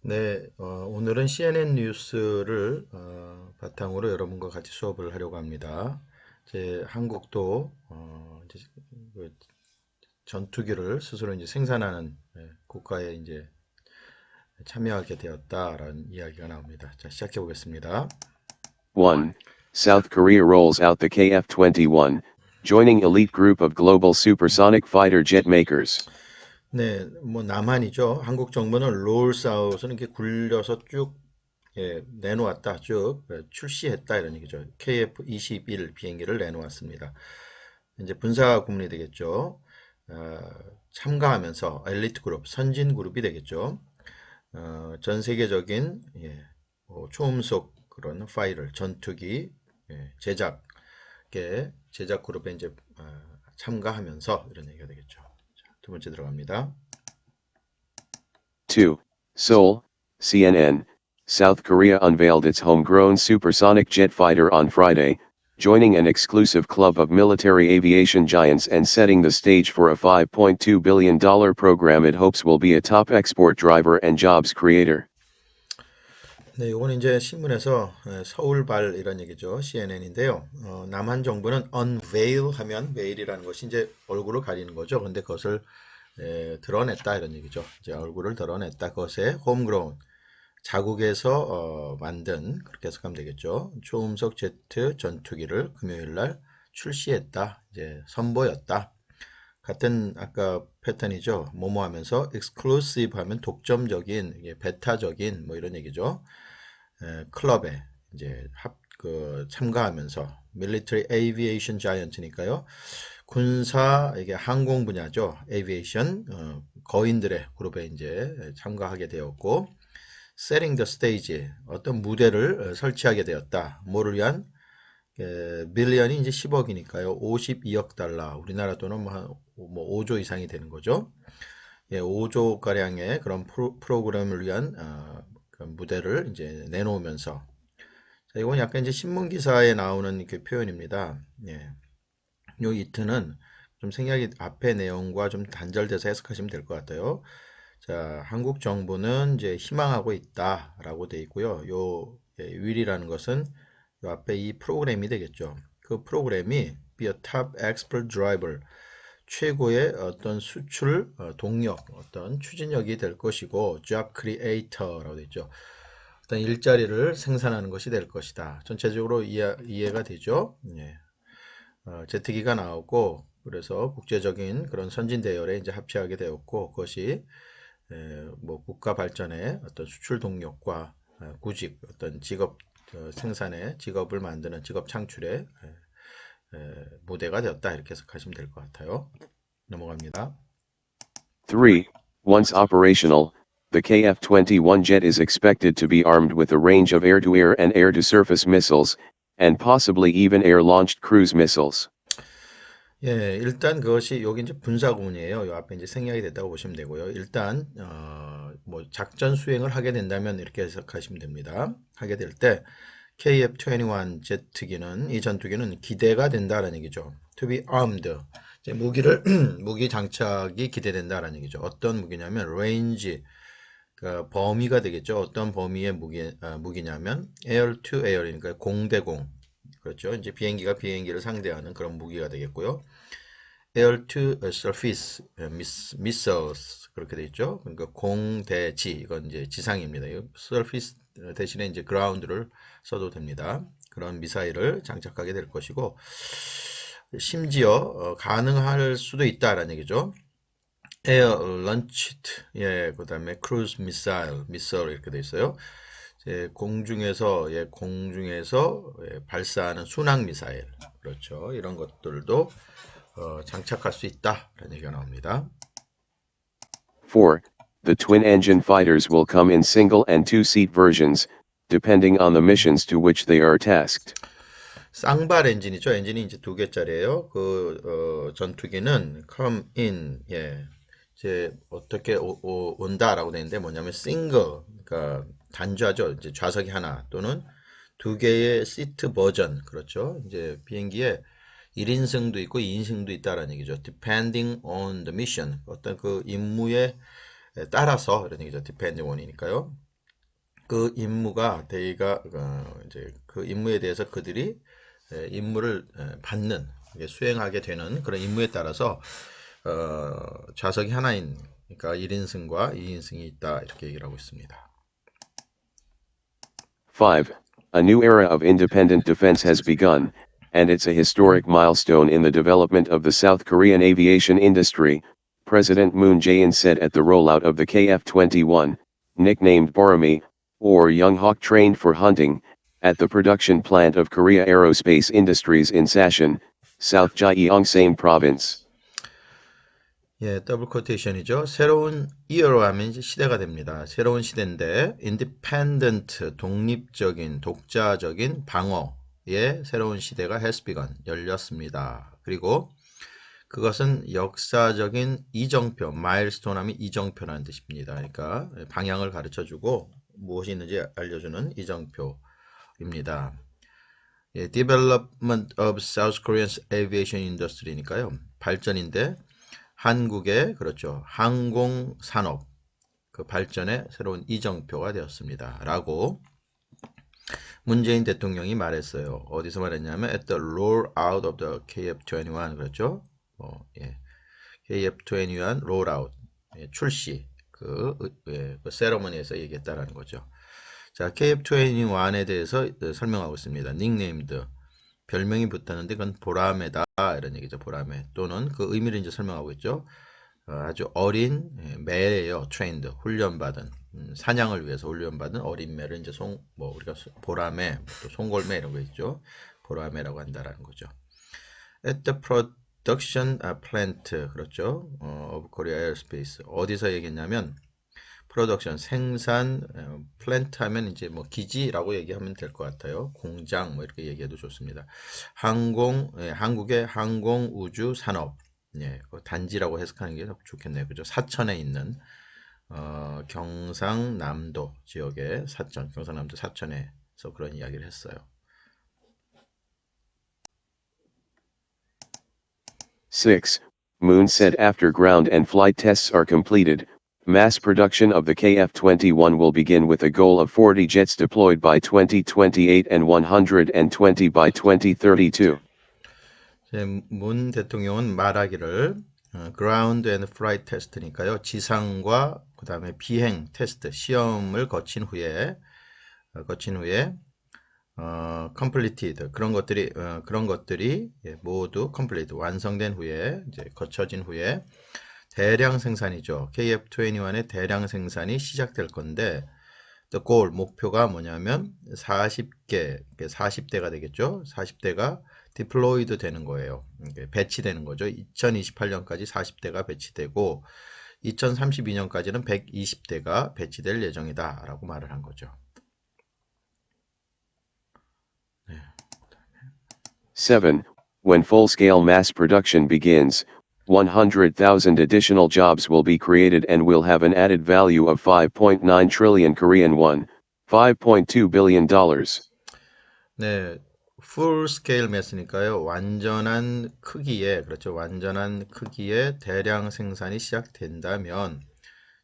네, 오늘은 CNN 뉴스를 바탕으로 여러분과 같이 수업을 하려고 합니다. 이제 한국도 이제 그 전투기를 스스로 이제 생산하는 국가에 이제 참여하게 되었다라는 이야기가 나옵니다. 자, 시작해 보겠습니다. 1. South Korea rolls out the KF-21, joining elite group of global supersonic fighter jet makers. 네, 뭐 남한이죠. 한국 정부는 롤사웃은 이렇게 굴려서 쭉 내놓았다, 쭉 출시했다 이런 얘기죠. KF-21 비행기를 내놓았습니다. 이제 분사 구문이 되겠죠. 어, 참가하면서 엘리트 그룹, 선진 그룹이 되겠죠. 전 세계적인 초음속 그런 파이를 전투기 제작 그룹에 이제 참가하면서 이런 얘기가 되겠죠. 자, 두 번째 들어갑니다. 2. Seoul, CNN, South Korea unveiled its homegrown supersonic jet fighter on Friday, joining an exclusive club of military aviation giants and setting the stage for a $5.2 billion program it hopes will be a top export driver and jobs creator. 네, 이거는 이제 신문에서 서울발 이런 얘기죠. CNN인데요. 남한 정부는 unveil 하면 veil이라는 것이 이제 얼굴을 가리는 거죠. 근데 그것을 드러냈다 이런 얘기죠. 이제 얼굴을 드러냈다. 그것에 homegrown 자국에서 만든 그렇게 해석하면 되겠죠. 초음속 제트 전투기를 금요일 날 출시했다. 이제 선보였다. 같은 아까 패턴이죠. 뭐뭐 하면서 exclusive 하면 독점적인, 베타적인 뭐 이런 얘기죠. 클럽에 이제 참가하면서 military aviation giant니까요. 군사 이게 항공 분야죠. aviation 거인들의 그룹에 이제 참가하게 되었고 setting the stage 어떤 무대를 설치하게 되었다. 뭐를 위한 빌리언이 이제 10억이니까요. 52억 달러 우리나라 돈은 뭐 5조 이상이 되는 거죠. 5조 가량의 그런 프로그램을 위한 그 무대를 이제 내놓으면서 자, 이건 약간 이제 신문 기사에 나오는 그 표현입니다. 요 이트는 좀 생각이 앞의 내용과 좀 단절돼서 해석하시면 될 것 같아요. 자, 한국 정부는 이제 희망하고 있다라고 돼 있고요. 요 will이라는 것은 요 앞에 이 프로그램이 되겠죠. 그 프로그램이 be a top expert driver 최고의 어떤 수출 동력, 어떤 추진력이 될 것이고 job creator라고 되어 있죠. 어떤 일자리를 생산하는 것이 될 것이다. 전체적으로 이해가 되죠? 제트기가 나오고 그래서 국제적인 그런 선진 대열에 이제 합치하게 되었고 그것이 뭐 국가 발전의 어떤 수출 동력과 구직 어떤 직업 생산의 직업을 만드는 직업 창출의 모델가 되었다 이렇게 해석하시면 될 것 같아요. 넘어갑니다. 3. Once operational, the KF-21 jet is expected to be armed with a range of air-to-air and air-to-surface missiles, and possibly even air-launched cruise missiles. 일단 그것이 여기 이제 분사구문이에요. 요 앞에 이제 생략이 됐다고 보시면 되고요. 일단 뭐 작전 수행을 하게 된다면 이렇게 해석하시면 됩니다. 하게 될 때 KF-21 제트기는 이 전투기는 기대가 된다라는 얘기죠. To be armed. 이제 무기 장착이 기대된다라는 얘기죠. 어떤 무기냐면 range 그 범위가 되겠죠. 어떤 범위의 무기냐면 air to air이니까 공대공. 그렇죠. 이제 비행기가 비행기를 상대하는 그런 무기가 되겠고요. air to surface missiles 그렇게 되어 있죠. 그러니까 공대지 이건 이제 지상입니다. surface 대신에 이제 ground를 써도 됩니다. 그런 미사일을 장착하게 될 것이고 심지어 가능할 수도 있다라는 얘기죠. air launched 그다음에 cruise missile 이렇게 돼 있어요. 공중에서 발사하는 순항 미사일 그렇죠. 이런 것들도 장착할 수 있다라는 얘기가 나옵니다. 4. The twin-engine fighters will come in single and two-seat versions, depending on the missions to which they are tasked. 쌍발 엔진이죠. 엔진이 이제 두 개짜리예요. 전투기는 come in 이제 어떻게 온다라고 되는데 뭐냐면 single 그러니까 단좌죠. 이제 좌석이 하나 또는 두 개의 시트 버전 그렇죠. 이제 비행기에 1인승도 있고 2인승도 있다라는 얘기죠. Depending on the mission 어떤 그 임무에 따라서 이런 얘기죠. Depending on이니까요. 그 임무가 대의가 이제 그 임무에 대해서 그들이 임무를 받는 수행하게 되는 그런 임무에 따라서 좌석이 하나인 그러니까 1인승과 2인승이 있다 이렇게 얘기를 하고 있습니다. 5. A new era of independent defense has begun, and it's a historic milestone in the development of the South Korean aviation industry, President Moon Jae-in said at the rollout of the KF-21, nicknamed Borami, or Young Hawk trained for hunting, at the production plant of Korea Aerospace Industries in Sashin, South Gyeongsang Province. 예, 더블 코테이션이죠. 새로운 이어로 하면 이제 시대가 됩니다. 새로운 시대인데 independent 독립적인 독자적인 방어의 새로운 시대가 has begun 열렸습니다. 그리고 그것은 역사적인 이정표, 마일스톤 하면 이정표라는 뜻입니다. 그러니까 방향을 가르쳐주고 무엇이 있는지 알려주는 이정표입니다. 예, Development of South Korean's Aviation Industry니까요. 발전인데 한국의 그렇죠. 항공산업 그 발전의 새로운 이정표가 되었습니다. 라고 문재인 대통령이 말했어요. 어디서 말했냐면 at the roll out of the KF-21 그렇죠. 예. KF-21 roll out 예, 출시 그 세러머니에서 얘기했다라는 거죠. 자, KF-21에 대해서 설명하고 있습니다. 닉네임드 별명이 붙었는데 그건 보라매다 이런 얘기죠. 보라매 또는 그 의미를 이제 설명하고 있죠. 아주 어린 매예요. 트레인드 훈련받은 사냥을 위해서 훈련받은 어린 매를 이제 우리가 보라매 또 송골매 이런 거 있죠. 보라매라고 한다라는 거죠. At the production plant 그렇죠. of Korea Aerospace 어디서 얘기했냐면 프로덕션 생산 플랜트 하면 이제 뭐 기지라고 얘기하면 될 것 같아요. 공장 뭐 이렇게 얘기해도 좋습니다. 한국의 항공 우주 산업 예, 단지라고 해석하는 게 좋겠네요. 그죠? 사천에 있는 경상남도 지역의 경상남도 사천에서 그런 이야기를 했어요. 6. Moon said after ground and flight tests are completed, mass production of the KF-21 will begin with a goal of 40 jets deployed by 2028 and 120 by 2032. 문 대통령은 말하기를 ground and flight test니까요. 지상과 그 다음에 비행 테스트 시험을 거친 후에 completed 그런 것들이 모두 complete 완성된 후에 이제 거쳐진 후에 대량 생산이죠. KF-21의 대량 생산이 시작될 건데 the goal 목표가 뭐냐면 40대가 되겠죠. 40대가 deployed 되는 거예요. 배치되는 거죠. 2028년까지 40대가 배치되고 2032년까지는 120대가 배치될 예정이다 라고 말을 한 거죠. 7. When full-scale mass production begins, 100,000 additional jobs will be created and will have an added value of 5.9 trillion Korean won, $5.2 billion. 네, full scale mass니까요. 완전한 크기의 그렇죠. 완전한 크기의 대량 생산이 시작된다면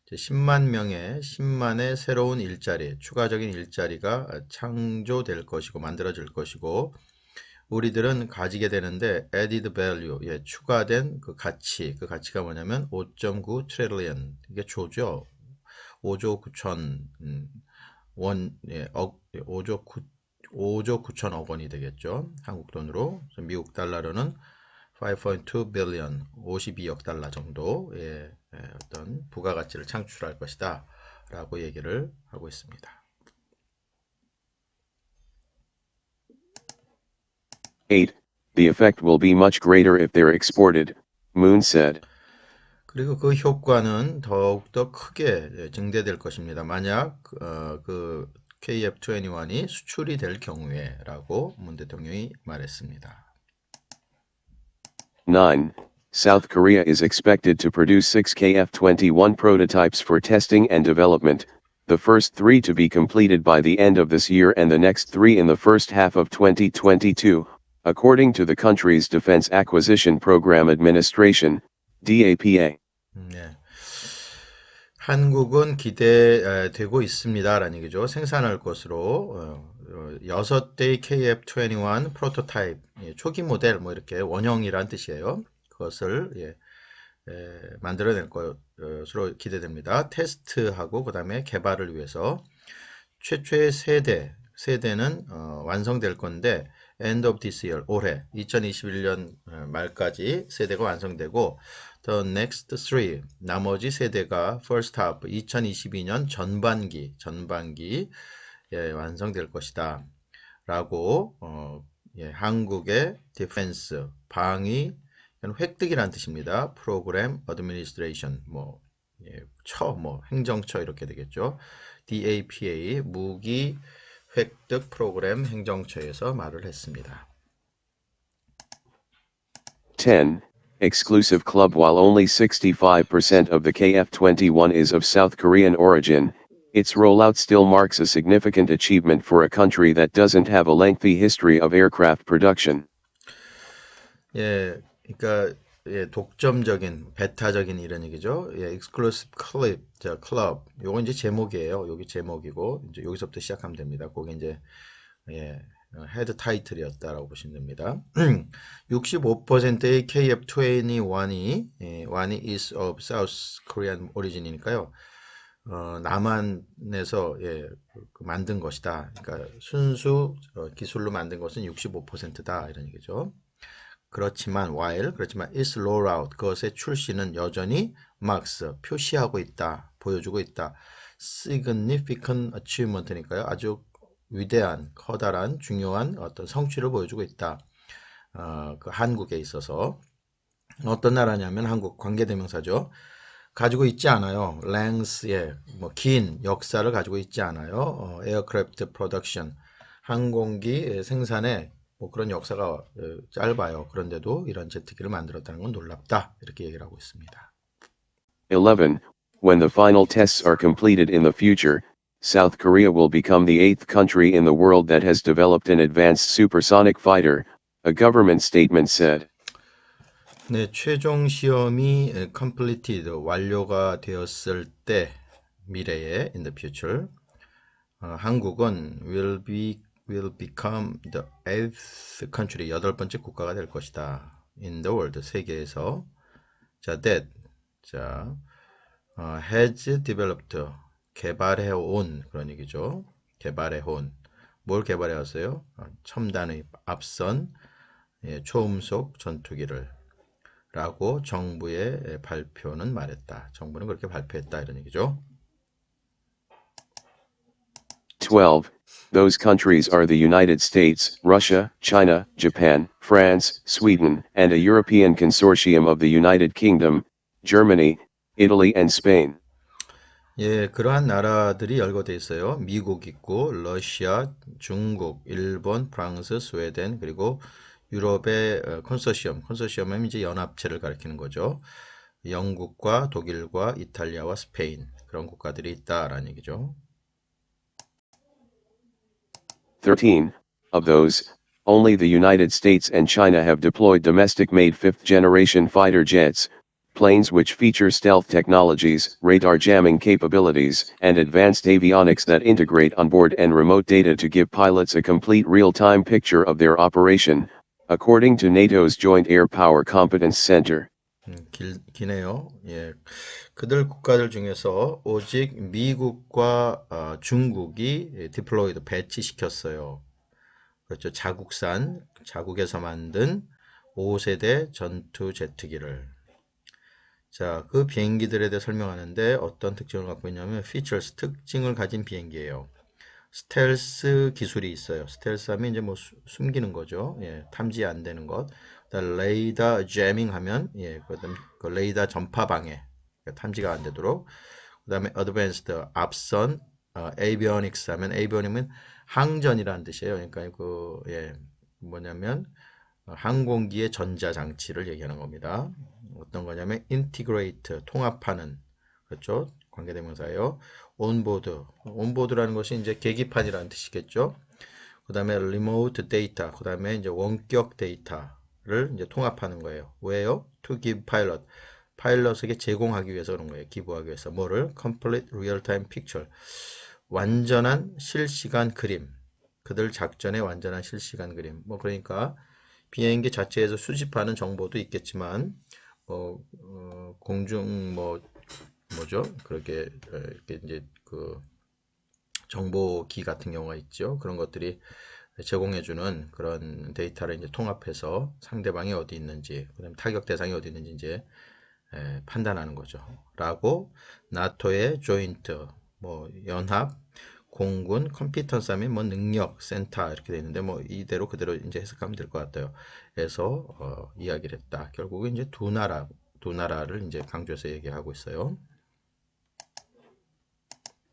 10만의 새로운 일자리, 추가적인 일자리가 창조될 것이고 만들어질 것이고 우리들은 가지게 되는데 added value, 예, 추가된 그 가치가 뭐냐면 5.9 trillion, 이게 조죠. 5조 9천 원, 예, 5조 9천억 원이 되겠죠. 한국 돈으로, 미국 달러로는 5.2 billion, 52억 달러 정도의 어떤 부가가치를 창출할 것이다 라고 얘기를 하고 있습니다. 8. The effect will be much greater if they're exported, Moon said. 그리고 그 효과는 더욱더 크게 증대될 것입니다. 만약 그 KF-21이 수출이 될 경우에 라고 문 대통령이 말했습니다. 9. South Korea is expected to produce 6 KF-21 prototypes for testing and development, the first 3 to be completed by the end of this year and the next 3 in the first half of 2022, according to the country's Defense Acquisition Program Administration, DAPA. 네. 한국은 기대되고 있습니다라는 얘기죠. 생산할 것으로 6대의 KF-21 프로토타입 초기 모델 뭐 이렇게 원형이란 뜻이에요. 그것을 만들어낼 것으로 기대됩니다. 테스트하고 그 다음에 개발을 위해서 최초의 세대는 완성될 건데 end of this year 올해 2021년 말까지 세대가 완성되고 the next three 나머지 세대가 first half 2022년 전반기 완성될 것이다 라고 한국의 디펜스 방위 획득이란 뜻입니다. 프로그램 어드미니스트레이션 행정처 이렇게 되겠죠. DAPA 무기 획득 프로그램 행정처에서 말을 했습니다. 10. Exclusive club. While only 65% of the KF-21 is of South Korean origin, its rollout still marks a significant achievement for a country that doesn't have a lengthy history of aircraft production. 그러니까 독점적인 베타적인 이런 얘기죠. Exclusive club. 요거 이제 제목이에요. 여기 제목이고 이제 여기서부터 시작하면 됩니다. 그게 이제 헤드 타이틀이었다라고 보시면 됩니다. 65%의 KF-21이 is of South Korean origin이니까요. 남한에서 만든 것이다. 그러니까 순수 기술로 만든 것은 65%다 이런 얘기죠. 그렇지만 its rollout 그것의 출시는 여전히 marks 표시하고 있다, 보여주고 있다. significant achievement니까요. 아주 위대한, 커다란, 중요한 어떤 성취를 보여주고 있다. 그 한국에 있어서 어떤 나라냐면 한국 관계대명사죠. 가지고 있지 않아요. length 긴 역사를 가지고 있지 않아요. aircraft production 항공기 생산에 그런 역사가 짧아요. 그런데도 이런 제트기를 만들었다는 건 놀랍다. 이렇게 얘기를 하고 있습니다. 11. When the final tests are completed in the future, South Korea will become the 8th country in the world that has developed an advanced supersonic fighter, a government statement said. 네, 최종 시험이 completed 완료가 되었을 때 미래에 in the future 한국은 will become the 8th country 여덟 번째 국가가 될 것이다. in the world 세계에서 that has developed 개발해온 그런 얘기죠. 개발해온 뭘 개발해왔어요? 첨단의 앞선 초음속 전투기를 라고 정부의 발표는 말했다. 정부는 그렇게 발표했다 이런 얘기죠. 12. Those countries are the United States, Russia, China, Japan, France, Sweden, and a European consortium of the United Kingdom, Germany, Italy and Spain. 그러한 나라들이 열거되어 있어요. 미국 있고 러시아, 중국, 일본, 프랑스, 스웨덴 그리고 유럽의 컨소시엄은 이제 연합체를 가리키는 거죠. 영국과 독일과 이탈리아와 스페인 그런 국가들이 있다라는 얘기죠. 13. Of those, only the United States and China have deployed domestic-made fifth-generation fighter jets, planes which feature stealth technologies, radar jamming capabilities, and advanced avionics that integrate onboard and remote data to give pilots a complete real-time picture of their operation, according to NATO's Joint Air Power Competence Center. 기네요. 그들 국가들 중에서 오직 미국과 중국이 디플로이드 배치시켰어요. 그렇죠. 자국에서 만든 5세대 전투 제트기를. 자, 그 비행기들에 대해 설명하는데 어떤 특징을 갖고 있냐면 features, 특징을 가진 비행기예요. 스텔스 기술이 있어요. 스텔스 하면 이제 뭐 숨기는 거죠. 탐지 안 되는 것. 그다음 레이더 재밍 하면 그다음 그 레이더 전파 방해. 탐지가 안 되도록. 그다음에 어드밴스드 앞선 에이비오닉스 하면 에이비오닉은 항전이라는 뜻이에요. 그러니까 뭐냐면 항공기의 전자 장치를 얘기하는 겁니다. 어떤 거냐면 인티그레이트 통합하는 그렇죠? 관계대명사예요. 온보드라는 것이 이제 계기판이라는 뜻이겠죠. 그다음에 리모트 데이터, 그다음에 이제 원격 데이터를 이제 통합하는 거예요. 왜요? To give pilot 파일럿에게 제공하기 위해서 그런 거예요. 기부하기 위해서. 뭐를? Complete Real-Time Picture. 완전한 실시간 그림. 그들 작전의 완전한 실시간 그림. 뭐 그러니까 비행기 자체에서 수집하는 정보도 있겠지만 공중 뭐죠? 그렇게 이렇게 이제 그 정보기 같은 경우가 있죠. 그런 것들이 제공해주는 그런 데이터를 이제 통합해서 상대방이 어디 있는지, 그다음 타격 대상이 어디 있는지 이제 판단하는 거죠. 라고 나토의 조인트, 뭐 연합 공군 컴피턴스 하면 뭐 능력 센터 이렇게 돼 있는데 뭐 이대로 그대로 이제 해석하면 될 것 같아요. 그래서 이야기를 했다. 결국은 이제 두 나라를 이제 강조해서 얘기하고 있어요.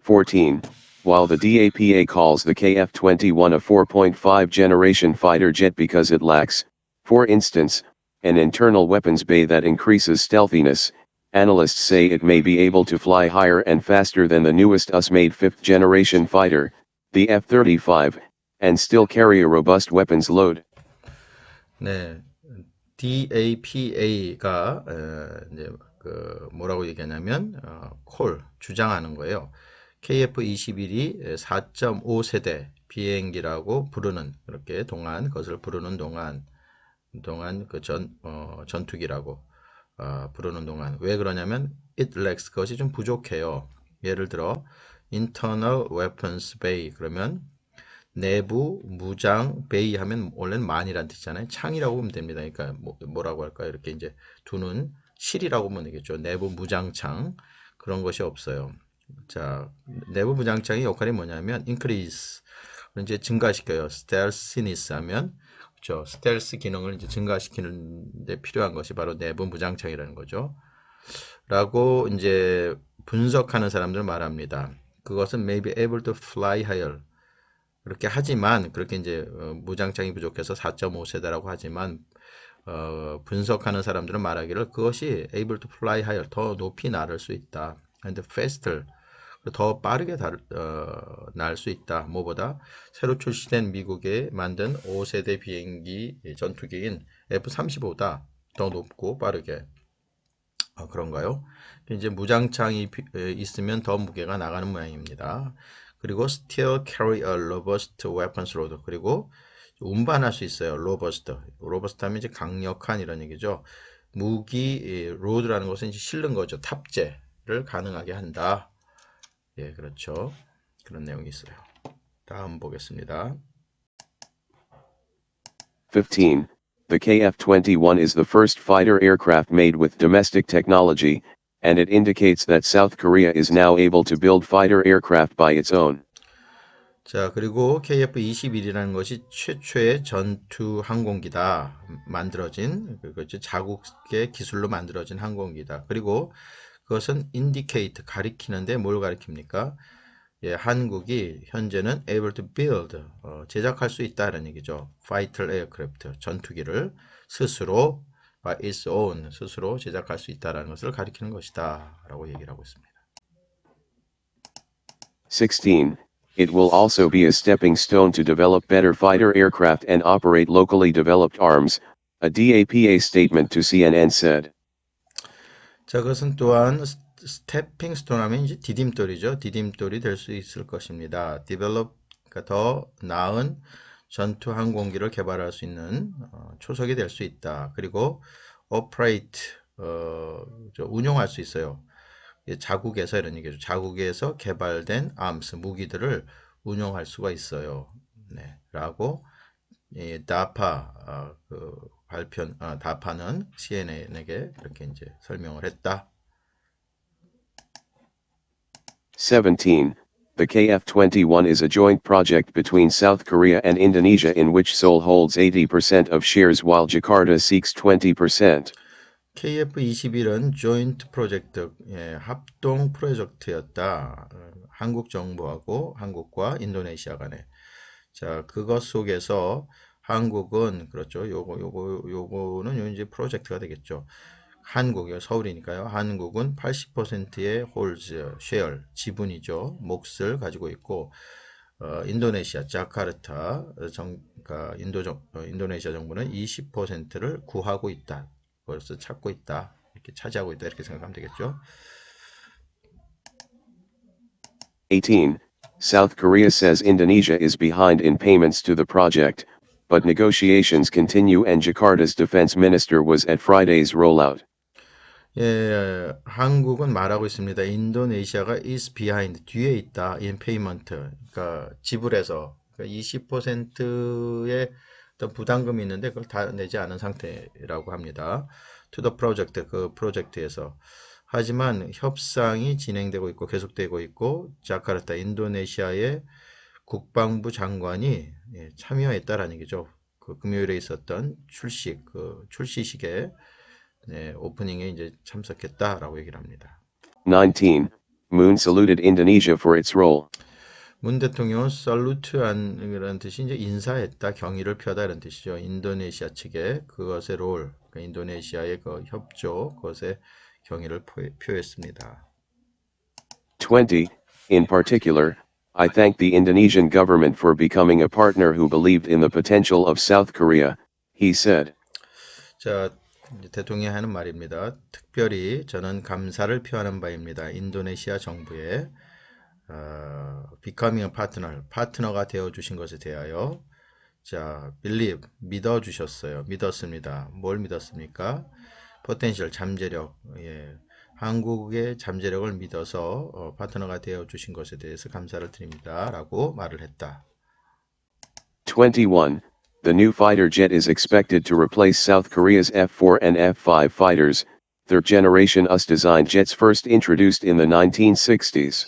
14. While the DAPA calls the KF-21 a 4.5 generation fighter jet because it lacks, for instance, an internal weapons bay that increases stealthiness, analysts say it may be able to fly higher and faster than the newest US-made 5th generation fighter, the F-35, and still carry a robust weapons load. 네, DAPA가 이제 그 뭐라고 얘기하냐면 주장하는 거예요. KF-21이 4.5세대 비행기라고 부르는 그렇게 그것을 부르는 동안 그 전투기라고 부르는 동안 왜 그러냐면 it lacks 그것이 좀 부족해요. 예를 들어 internal weapons bay 그러면 내부 무장 베이 하면 원래는 만이란 뜻이잖아요. 창이라고 보면 됩니다. 그러니까 뭐라고 할까요? 이렇게 이제 두는 실이라고 보면 되겠죠. 내부 무장창 그런 것이 없어요. 자, 내부 무장창의 역할이 뭐냐면 increase 이제 증가시켜요. stealthiness 하면 그렇죠. 스텔스 기능을 이제 증가시키는 데 필요한 것이 바로 내부 무장창이라는 거죠. 라고 이제 분석하는 사람들 말합니다. 그것은 may be able to fly higher 그렇게 하지만 그렇게 이제 무장창이 부족해서 4.5세대라고 하지만 분석하는 사람들은 말하기를 그것이 able to fly higher 더 높이 날을 수 있다. and faster 더 빠르게 날 수 있다. 뭐보다 새로 출시된 미국에 만든 5세대 비행기 전투기인 F-35보다 더 높고 빠르게 그런가요? 이제 무장창이 있으면 더 무게가 나가는 모양입니다. 그리고 still carry a robust weapons load. 그리고 운반할 수 있어요. robust. robust 하면 이제 강력한 이런 얘기죠. 무기 로드라는 것은 이제 실는 거죠. 탑재를 가능하게 한다. 예, 그렇죠. 그런 내용이 있어요. 다음 보겠습니다. 15. The KF-21 is the first fighter aircraft made with domestic technology, and it indicates that South Korea is now able to build fighter aircraft by its own. 자, 그리고 KF-21이라는 것이 최초의 전투 항공기다. 만들어진, 그것이 자국의 기술로 만들어진 항공기다. 그리고 그것은 indicate, 가리키는데 뭘 가리킵니까? 예, 한국이 현재는 able to build, 제작할 수 있다는 얘기죠. fighter aircraft, 전투기를 스스로 by its own, 스스로 제작할 수 있다는 것을 가리키는 것이다. 라고 얘기를 하고 있습니다. 16. It will also be a stepping stone to develop better fighter aircraft and operate locally developed arms, a DAPA statement to CNN said. 자, 그것은 또한 스태핑 스톤 하면 이제 디딤돌이죠. 디딤돌이 될 수 있을 것입니다. develop, 그러니까 더 나은 전투 항공기를 개발할 수 있는 초석이 될 수 있다. 그리고 operate, 운용할 수 있어요. 자국에서 이런 얘기죠. 자국에서 개발된 arms, 무기들을 운용할 수가 있어요. 네, 라고 DAPA DAPA는 CNN에게 이렇게 이제 설명을 했다. 17. The KF-21 is a joint project between South Korea and Indonesia in which Seoul holds 80% of shares while Jakarta seeks 20%. KF-21은 조인트 프로젝트, 합동 프로젝트였다. 한국 정부하고 한국과 인도네시아 간에. 자, 그것 속에서 한국은 그렇죠. 요거는 이제 프로젝트가 되겠죠. 한국이 서울이니까요. 한국은 80%의 홀즈, 쉐어, 지분이죠. 몫을 가지고 있고 인도네시아, 자카르타 그러니까 인도네시아 정부는 20%를 구하고 있다. 그것을 찾고 있다. 이렇게 차지하고 있다 이렇게 생각하면 되겠죠. 18. South Korea says Indonesia is behind in payments to the project, but negotiations continue and Jakarta's defense minister was at Friday's rollout. 예, 한국은 말하고 있습니다. 인도네시아가 is behind, 뒤에 있다, in payment. 그러니까 지불해서 그러니까 20%의 어떤 부담금이 있는데 그걸 다 내지 않은 상태라고 합니다. To the project, 그 프로젝트에서. 하지만 협상이 진행되고 있고 계속되고 있고 자카르타, 인도네시아의 국방부 장관이 참여했다라는 얘기죠. 그 금요일에 있었던 출시식에 오프닝에 이제 참석했다라고 얘기를 합니다. 19. Moon saluted Indonesia for its role. 문 대통령은 살루트한 뜻이 이제 인사했다, 경의를 표하다 이런 뜻이죠. 인도네시아 측에 그것의 롤, 그러니까 인도네시아의 그 협조, 그것에 경의를 표했습니다. 20. In particular, I thank the Indonesian government for becoming a partner who believed in the potential of South Korea, he said. 자, 대통령이 하는 말입니다. 특별히 저는 감사를 표하는 바입니다. 인도네시아 정부에 becoming a partner, 파트너가 되어주신 것에 대하여 자, believe, 믿어주셨어요. 믿었습니다. 뭘 믿었습니까? potential, 잠재력, 예. 한국의 잠재력을 믿어서 파트너가 되어주신 것에 대해서 감사를 드립니다. 라고 말을 했다. 21. The new fighter jet is expected to replace South Korea's F-4 and F-5 fighters, third generation US-designed jets first introduced in the 1960s.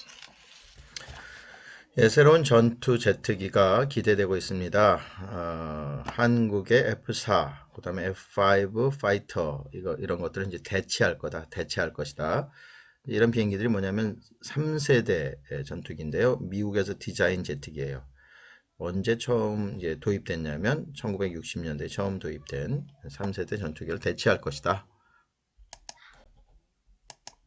예, 새로운 전투 제트기가 기대되고 있습니다. 한국의 F4, 그 다음에 F5 파이터, 이런 것들은 이제 대체할 것이다. 이런 비행기들이 뭐냐면 3세대 전투기인데요. 미국에서 디자인 제트기예요. 언제 처음 이제 도입됐냐면 1960년대에 처음 도입된 3세대 전투기를 대체할 것이다.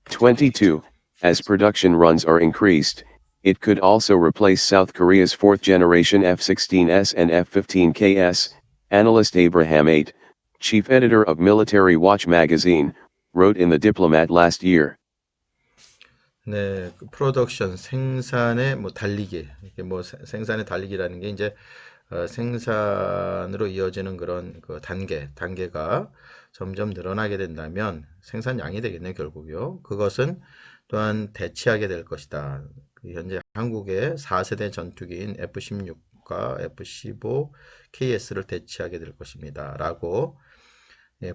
22. As production runs are increased, it could also replace South Korea's fourth generation F-16S and F-15KS, analyst Abraham 8, chief editor of Military Watch magazine, wrote in The Diplomat last year. 네, 그 프로덕션 생산의 뭐 달리기, 이게 뭐 생산의 달리기라는 게 이제 생산으로 이어지는 그런 그 단계가 점점 늘어나게 된다면 생산량이 되겠네요, 결국요. 그것은 또한 대체하게 될 것이다. 현재 한국의 4세대 전투기인 F-16과 F-15 KS를 대체하게 될 것입니다. 라고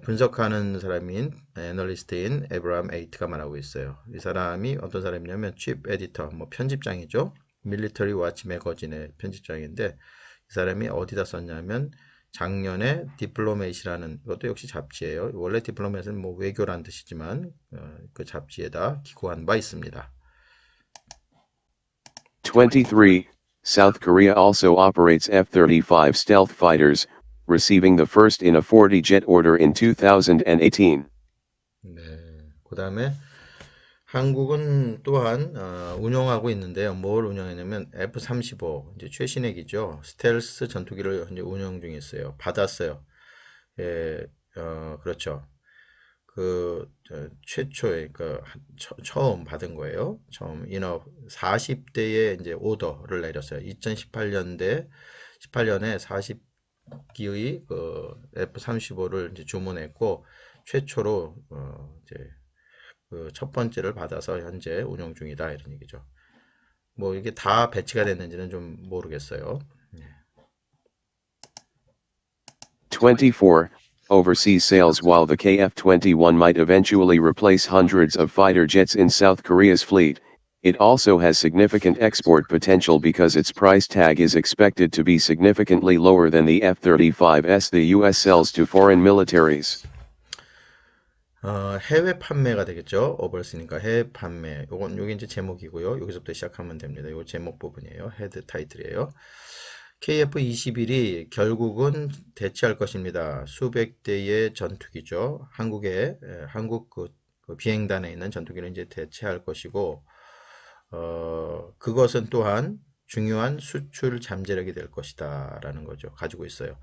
분석하는 사람인 애널리스트인 에브라함 에이트가 말하고 있어요. 이 사람이 어떤 사람이냐면 칩 에디터, 뭐 편집장이죠. 밀리터리 와치 매거진의 편집장인데 이 사람이 어디다 썼냐면 작년에 디플로메이시라는 이것도 역시 잡지예요. 원래 디플로메이시는 뭐 외교란 뜻이지만 그 잡지에다 기고한 바 있습니다. 23. South Korea also operates F-35 stealth fighters, receiving the first in a 40-jet order in 2018. 네, 그 다음에 한국은 또한 운영하고 있는데요. 뭘 운영했냐면 F-35 이제 최신핵이죠. 스텔스 전투기를 현재 운영 중에 있어요. 받았어요. 예, 그렇죠. 최초에 처음 받은 거예요. 처음 인업 40대의 이제 오더를 내렸어요. 2018년에 40기의 그 F-35를 이제 주문했고 최초로 이제 그 첫 번째를 받아서 현재 운영 중이다 이런 얘기죠. 뭐 이게 다 배치가 됐는지는 좀 모르겠어요. 24. Overseas sales. While the KF-21 might eventually replace hundreds of fighter jets in South Korea's fleet, it also has significant export potential because its price tag is expected to be significantly lower than the F-35s the US sells to foreign militaries. 해외 판매가 되겠죠. 오버스니까 해외 판매. 요게 이제 제목이고요. 여기서부터 시작하면 됩니다. 요 제목 부분이에요. 헤드 타이틀이에요. KF-21이 결국은 대체할 것입니다. 수백 대의 전투기죠. 한국 그 비행단에 있는 전투기를 이제 대체할 것이고, 그것은 또한 중요한 수출 잠재력이 될 것이다 라는 거죠. 가지고 있어요.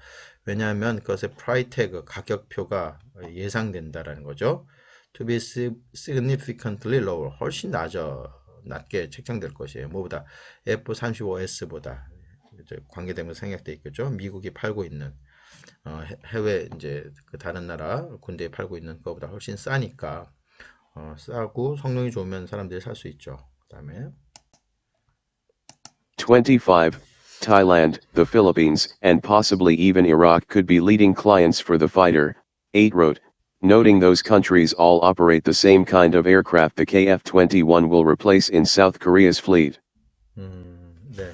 왜냐하면 그것의 프라이스 태그 가격표가 예상된다라는 거죠. to be significantly lower. 훨씬 낮게 책정될 것이에요. 뭐보다? F-35S보다. 관계되면 생략돼 있겠죠. 미국이 팔고 있는 해외 이제 그 다른 나라 군대에 팔고 있는 것보다 훨씬 싸니까 싸고 성능이 좋으면 사람들이 살 수 있죠. 그다음에 25. Thailand, the Philippines, and possibly even Iraq could be leading clients for the fighter, 8 wrote, noting those countries all operate the same kind of aircraft the KF-21 will replace in South Korea's fleet. 네.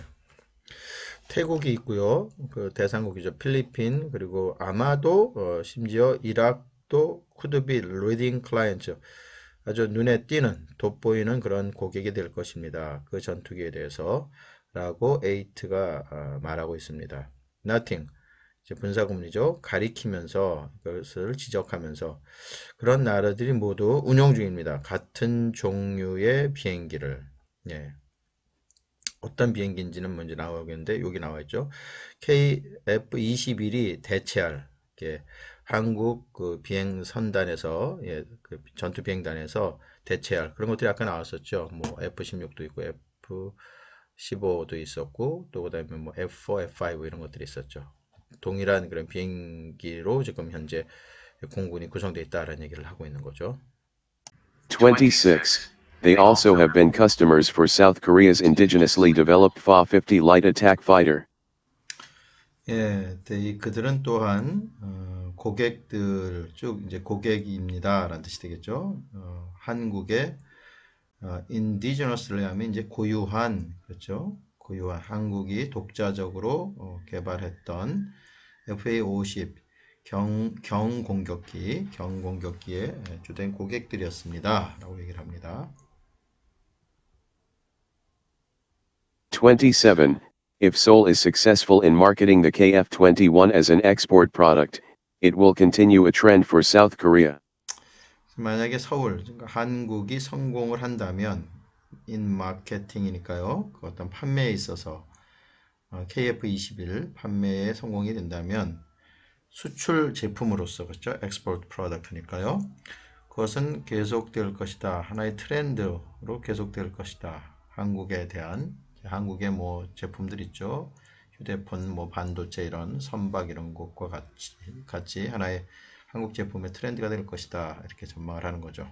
태국이 있고요. 그 대상국이죠. 필리핀 그리고 아마도 심지어 이락도 could be leading client. 아주 눈에 띄는 돋보이는 그런 고객이 될 것입니다. 그 전투기에 대해서 라고 에이트가 말하고 있습니다. Nothing. 이제 분사구문이죠. 가리키면서 그것을 지적하면서 그런 나라들이 모두 운용 중입니다. 같은 종류의 비행기를. 예. 어떤 비행기인지는 먼저 나오겠는데 여기 나와 있죠. KF-21이 대체할 한국 그 비행 선단에서 그 전투 비행단에서 대체할 그런 것들이 아까 나왔었죠. 뭐 F-16도 있고 F-15도 있었고 또 그다음에 뭐 F4, F5 이런 것들이 있었죠. 동일한 그런 비행기로 지금 현재 공군이 구성되어 있다라는 얘기를 하고 있는 거죠. 26. They also have been customers for South Korea's indigenously developed Fa-50 light attack fighter. 예, 그들은 또한 고객들 쭉 이제 고객입니다라는 뜻이 되겠죠. 한국의 indigenously 하면 이제 고유한 그렇죠. 고유한 한국이 독자적으로 개발했던 FA-50 경공격기의 주된 고객들이었습니다라고 얘기를 합니다. 27. If Seoul is successful in marketing the KF-21 as an export product, it will continue a trend for South Korea. 만약에 서울, 그러니까 한국이 성공을 한다면 인 마케팅이니까요. 그 어떤 판매에 있어서 KF-21 판매에 성공이 된다면 수출 제품으로서 그렇죠. 엑스포트 프로덕트니까요. 그것은 계속될 것이다. 하나의 트렌드로 계속될 것이다. 한국에 대한 한국의 뭐 제품들 있죠. 휴대폰, 뭐 반도체 이런 선박 이런 것과 같이 하나의 한국 제품의 트렌드가 될 것이다. 이렇게 전망을 하는 거죠.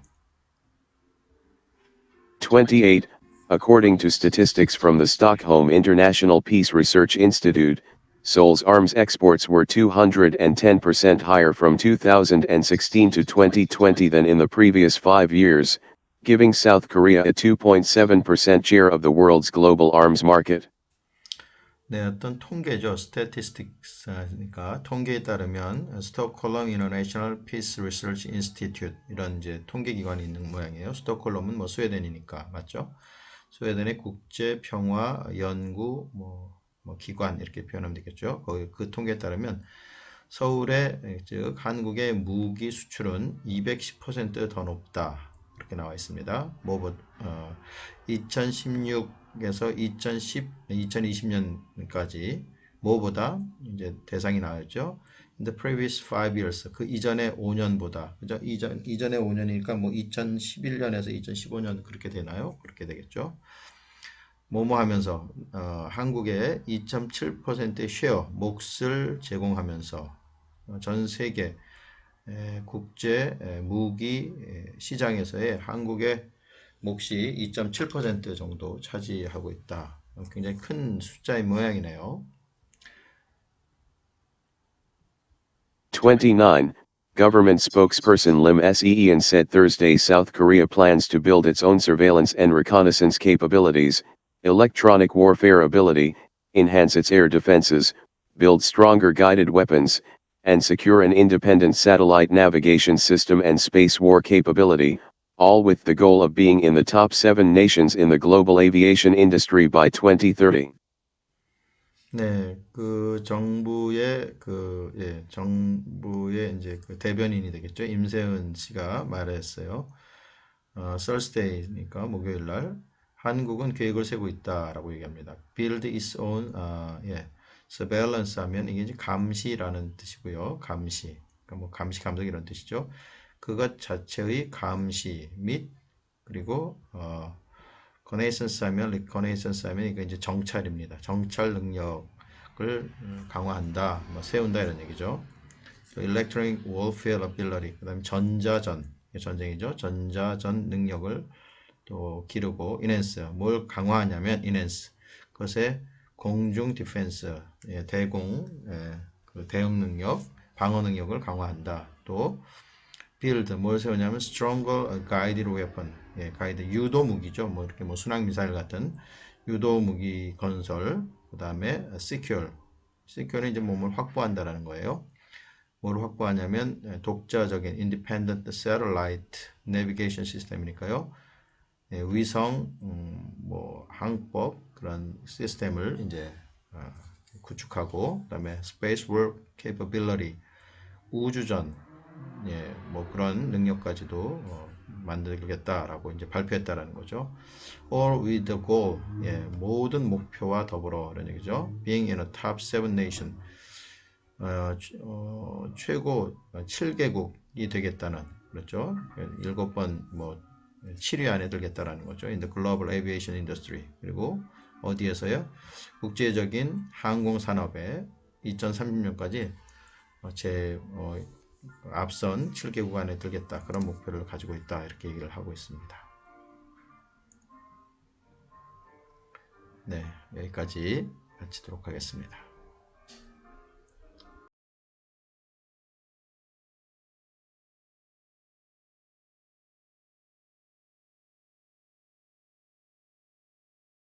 28. According to statistics from the Stockholm International Peace Research Institute, Seoul's arms exports were 210% higher from 2016 to 2020 than in the previous 5 years, giving South Korea a 2.7% share of the world's global arms market. 네, 어떤 통계죠. statistics니까 통계에 따르면 스톡홀름 International Peace Research Institute 이런 이제 통계 기관이 있는 모양이에요. 스톡홀름은 뭐 스웨덴이니까 맞죠? 스웨덴의 국제 평화 연구 뭐 기관 이렇게 표현하면 되겠죠. 거기 그 통계에 따르면 서울의 즉 한국의 무기 수출은 210%더 높다. 이렇게 나와 있습니다. 2016에서 2020년까지 뭐보다 이제 대상이 나왔죠. In the previous 5 years 그 이전의 5년보다 그죠? 이전의 5년이니까 뭐 2011년에서 2015년 그렇게 되나요? 그렇게 되겠죠. 뭐뭐 하면서 한국의 2.7%의 쉐어 몫을 제공하면서 전 세계 국제 무기 시장에서의 한국의 몫이 2.7% 정도 차지하고 있다. 굉장히 큰 숫자의 모양이네요. 29. Government spokesperson Lim Seean said Thursday South Korea plans to build its own surveillance and reconnaissance capabilities, electronic warfare ability, enhance its air defenses, build stronger guided weapons, and secure an independent satellite navigation system and space war capability, all with the goal of being in the top 7 nations in the global aviation industry by 2030. 네, 그 정부의 이제 그 대변인이 되겠죠. 임세은 씨가 말했어요. Thursday니까 목요일 날 한국은 계획을 세우고 있다라고 얘기합니다. Build its own, surveillance 하면 이게 이제 감시라는 뜻이고요. 감시, 그러니까 뭐 감시 감독 이런 뜻이죠. 그것 자체의 감시 및 그리고 커네이선스 하면 리커네이선스 하면 이거 이제 정찰입니다. 정찰 능력을 강화한다, 뭐 세운다 이런 얘기죠. 또 electronic warfare ability, 그다음에 전자전, 전쟁이죠. 전자전 능력을 또 기르고 enhance, 뭘 강화하냐면 enhance, 그것의 공중 디펜스, 대공, 그 대응 능력, 방어 능력을 강화한다. 또 build, 뭘 세우냐면 stronger guided weapon, 가이드 유도 무기죠. 뭐 이렇게 뭐 순항 미사일 같은 유도 무기 건설. 그다음에 secure는 이제 몸을 확보한다라는 거예요. 뭘 확보하냐면 독자적인 independent satellite navigation system이니까요. 위성, 뭐 항법 그런 시스템을 이제 구축하고, 그다음에 space work capability, 우주전, 뭐 그런 능력까지도 만들겠다라고 이제 발표했다라는 거죠. All with the goal, 모든 목표와 더불어 이런 얘기죠. Being in a top 7 nation, 최고 7개국이 되겠다는, 그렇죠. 7번 뭐 7위 안에 들겠다라는 거죠. In the global aviation industry. 그리고 어디에서요? 국제적인 항공 산업에 2030년까지 제 앞선 7개국 안에 들겠다, 그런 목표를 가지고 있다, 이렇게 얘기를 하고 있습니다. 네, 여기까지 마치도록 하겠습니다.